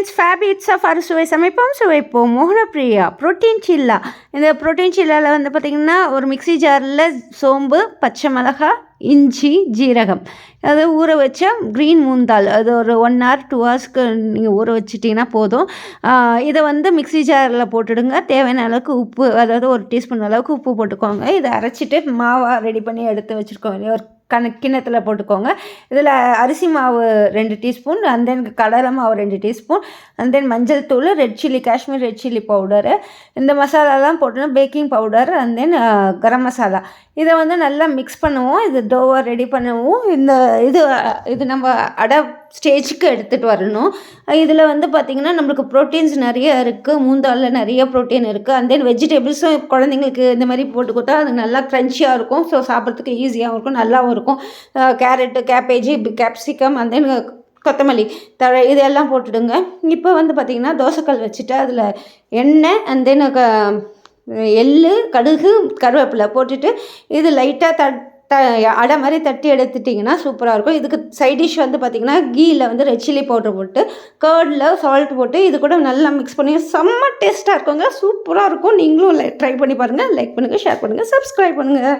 Friends, ஃபேப் இட்ஸா for சுவை சமைப்போம் சுவைப்போம். Mohanapriya protein சில்லா. இந்த புரோட்டீன் சில்லாவில் வந்து பார்த்திங்கன்னா ஒரு மிக்ஸி ஜாரில் சோம்பு, பச்சை மிளகாய், இஞ்சி, ஜீரகம் அதை ஊற வச்ச க்ரீன் மூந்தால் அது ஒரு 1 hour 2 hours நீங்கள் ஊற வச்சிட்டிங்கன்னா போதும். இதை வந்து மிக்ஸி ஜாரில் போட்டுடுங்க. தேவையான அளவுக்கு உப்பு, அதாவது 1 டீஸ்பூன் அளவுக்கு உப்பு போட்டுக்கோங்க. இதை அரைச்சிட்டு மாவாக ரெடி பண்ணி எடுத்து வச்சுருக்கோங்க. ஒரு கிண்ணத்தில் போட்டுக்கோங்க. இதில் அரிசி மாவு 2 டீஸ்பூன், அண்ட் தென் கடலை மாவு 2 டீஸ்பூன், அண்ட் தென் மஞ்சள் தூள், red chilli, Kashmir red chilli powder, இந்த மசாலாலாம் போட்டோன்னா baking powder, and then garam masala. இதை வந்து நல்லா மிக்ஸ் பண்ணுவோம். இது டோவை ரெடி பண்ணுவோம். இது நம்ம அடை ஸ்டேஜுக்கு எடுத்துகிட்டு வரணும். இதில் வந்து பார்த்திங்கன்னா நம்மளுக்கு ப்ரோட்டீன்ஸ் நிறைய இருக்குது. மூந்தாலில் நிறைய ப்ரோட்டீன் இருக்குது. அண்ட் தென் வெஜிடபிள்ஸும் குழந்தைங்களுக்கு இந்த மாதிரி போட்டு கொடுத்தா அது நல்லா க்ரன்ச்சியாக இருக்கும். ஸோ சாப்பிட்றதுக்கு ஈஸியாகவும் இருக்கும், நல்லாவும் இருக்கும். Carrot, cabbage, capsicum, and then கொத்தமல்லி தழை இதெல்லாம் போட்டுடுங்க. இப்போ வந்து பார்த்திங்கன்னா தோசைக்கல் வச்சுட்டு அதில் எண்ணெய், அண்ட் தென் எள்ளு, கடுகு, கருவேப்பிலை போட்டுட்டு இது லைட்டாக அடை மாதிரி தட்டி எடுத்துட்டிங்கன்னா சூப்பராக இருக்கும். இதுக்கு சைட் டிஷ் வந்து பார்த்திங்கன்னா கீயில் வந்து ரெட் சில்லி பவுடர் போட்டு, கர்டில் சால்ட் போட்டு இது கூட நல்லா மிக்ஸ் பண்ணி செம்ம டேஸ்ட்டாக இருக்குங்க. சூப்பராக இருக்கும். நீங்களும் ட்ரை பண்ணி பாருங்கள். லைக் பண்ணுங்கள், ஷேர் பண்ணுங்கள், சப்ஸ்கிரைப் பண்ணுங்கள்.